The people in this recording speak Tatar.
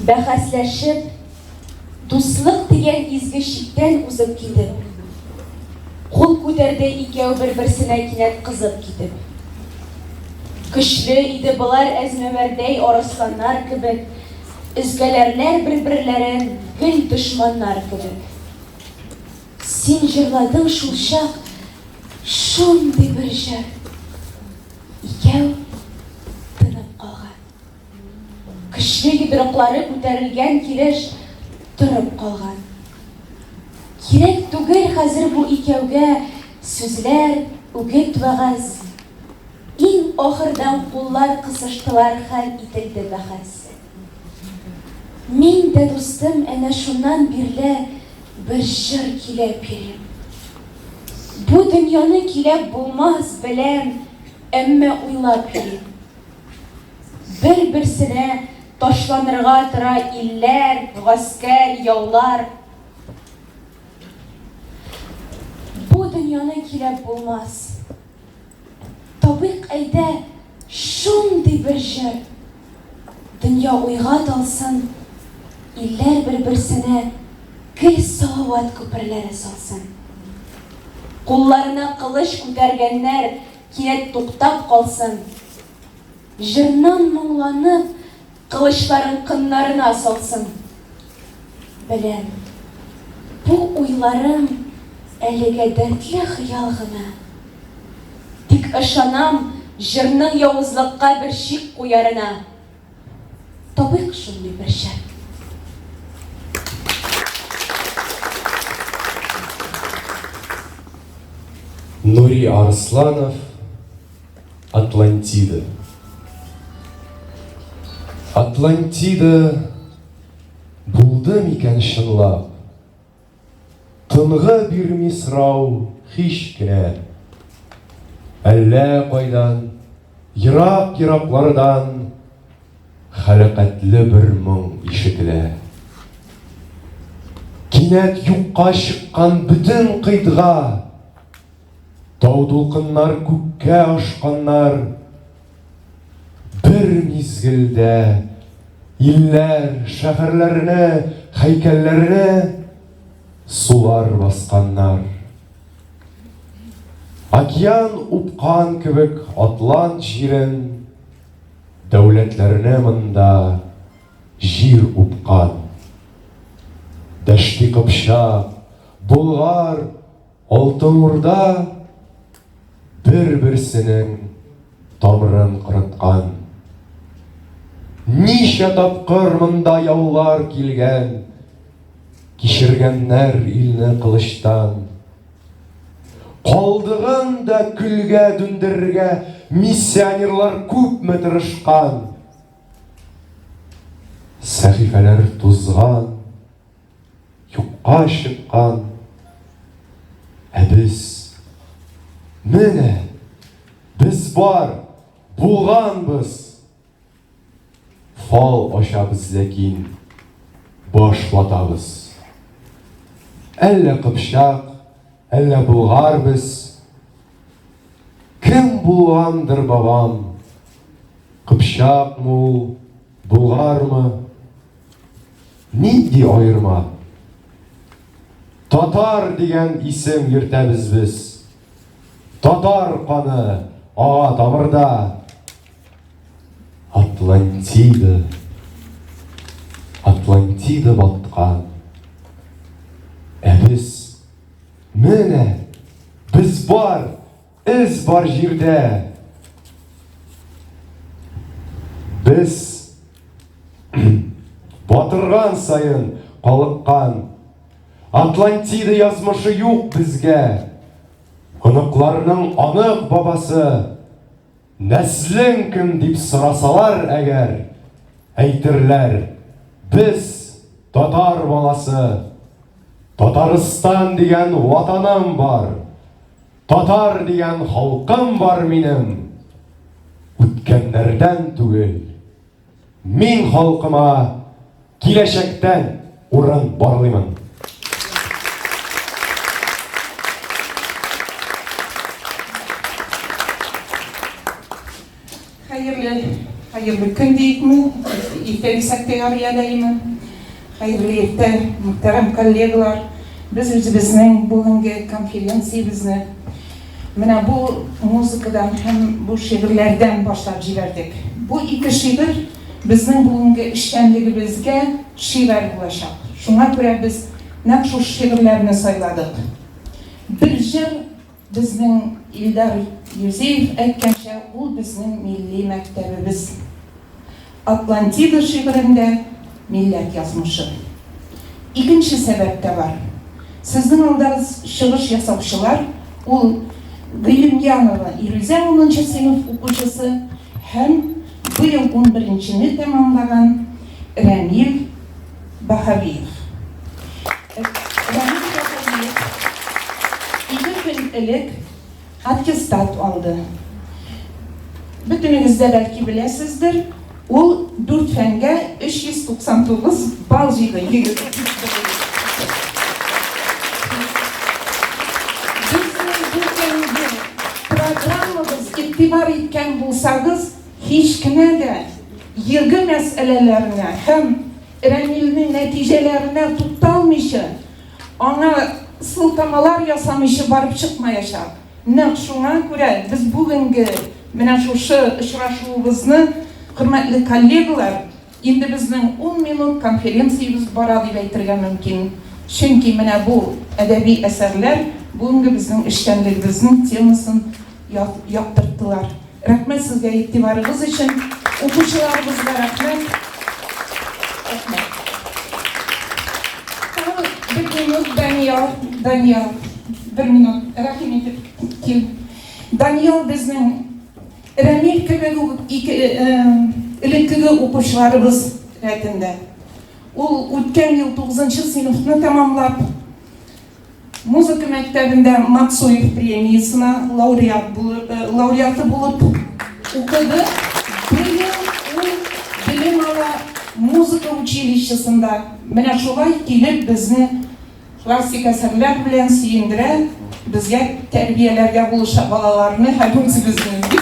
бәхәсләшеп, дуслык дигән изге чиктән узып китеп, кул күтәрде икәү бер-берсенә кинәт кызып китеп. Көчле иде болар әзмәвәрдәй арысланнар кебек, өзгәләрләр бер-берләрен гел дошманнар кебек. Син җырладың шул чак, шундый бер җыр. Икәү тынып калган. Көчле йодрыклары күтәрелгән килеш торып калган. Кирәк түгел хәзер бу икәүгә сүзләр, үгет вәгазь. Иң ахырдан куллар кысыштылар, хәл ителде бәхәс. Мин дә дустым әнә шуннан бирле бер җыр киләп йөрим. Бу дөньяны киләп булмас беләм, әмма уйлап йөрим. Бер-берсенә ташланырга тора илләр, гаскәр, яулар. Бу дөньяны киләп булмас. Табык әйдә шундый бер җыр. Дөнья уйга талсын, илләр бер-берсенә гел салават күперләре салсын. Кулларына кылыч күтәргәннәр кинәт туктап калсын. Җырнан моңланып, кылычларын кыннарына салсын. Беләм, бу уйларым әлегә дәртле хыял гына. Тик ышанам, җырның явызлыкка бер чик куярына. Табык шундый бер җыр. Нури Арсланов, Атлантида. Атлантида булды микән чынлап? Тынга бирми сорау һич кенә. Әллә кайдан, ерак-ераклардан хәлакәтле бер моң ишетелә. Кинәт юкка чыккан бөтен кыйтга, тау дулкыннар күккә ашканнар, бер мизгелдә илләр шәһәрләренә, һәйкәлләренә сулар басканнар. Океан упкан кебек атлант җирен, дәүләтләренә монда җир упкан. Дәшти Кыпчак, Болгар, Алтын Урда бер-берсенең тамырын кырыткан. Ничә тапкыр монда яулар килгән, кичергәннәр илне кылычтан. Калдыгын да көлгә дүндерергә миссионерлар күпме тырышкан. Сәхифәләр тузган, юкка чыккан. Ә без, менә, без бар, булганбыз. Фал ачабыз ләкин баш ватабыз. Әллә Кыпчак, әллә Болгар без. Кем булгандыр бабам? Кыпчакмы ул, Болгармы? Нинди аерма? Татар дигән исем йөртәбез без. Татар каны ага тамырда. Атлантида, Атлантида баткан. Ә без, менә, без бар, эз бар җирдә. Без батырган сайын калыккан. Атлантида язмышы юк безгә. Оныкларның анык бабасы. Нәслең кем дип сорасалар әгәр, әйтерләр, без татар баласы. Татарстан дигән ватаным бар. Татар дигән халкым бар минем. Үткәннәрдән түгел. Мин халкыма киләчәктән урын барлыймын. Hayırlı gün deyikmi, ifteri saktegar yadayımı. Hayırlı iftar, muhterem kollegalar. Biz özümüzün bugünkü konferansiyamızı mana bu muzikadan hem bu şiirlerden başlap jiberdik. Bu iki şiir bizning bugünkü işkenligimizge şiir bulacak. Şuna göre biz naq şu şiirlerini sayladık. Bir jir bizning İldar Yüzeyev aytgancha u bizning milliy maktabimiz. Atlantida şiirinde millet yazmışı. İkinci sebep de var. Sizin aldığınız şiir yasavçılar, o Gülümyanova İrüzen 10. sınıf okuyucusu hem bu yıl 11'ini tamamlayan Ramil Bahaviyev. Ramil Bahaviyev 2 gün ilk attestat aldı. Bütününüz de belki bilesizdir. O 4 fenge 399 bal jıydı. Programımız itibar etken bulsanız hiç kime de yılgı meselelerine hem Ramil'in neticelerine tutalmışı, ona sıltamalar yasamışı varıp çıkmayacak. Şuna göre biz bugünkü ışraşuğumuzni hürmetli kollegalar, endi bizning 10 minut konferansiyamiz bora deb aytishga mumkin. Chunki mana bu adabiy asarlar bugungi bizning ishchanligimizning temasini yoqtirdilar. Rahmat sizga e'tiboringiz uchun. O'quvchilarimizga rahmat. Bir minut Daniel, bir minut. Rahim etib. Daniel bizning Ramil ilk o'quvchilarimiz raytinde. O o'tgan yıl 9. sınıfını tamamlab, muzika maktabında Maksoyev premiyasına laureatı bulup okudu. Bir yıl o bilim ala muzika училищесinde mana şolay kelib bizni klassik eserler bilen suyundire, bizga terbiyelerge buluşa balalarını hepimiz bizning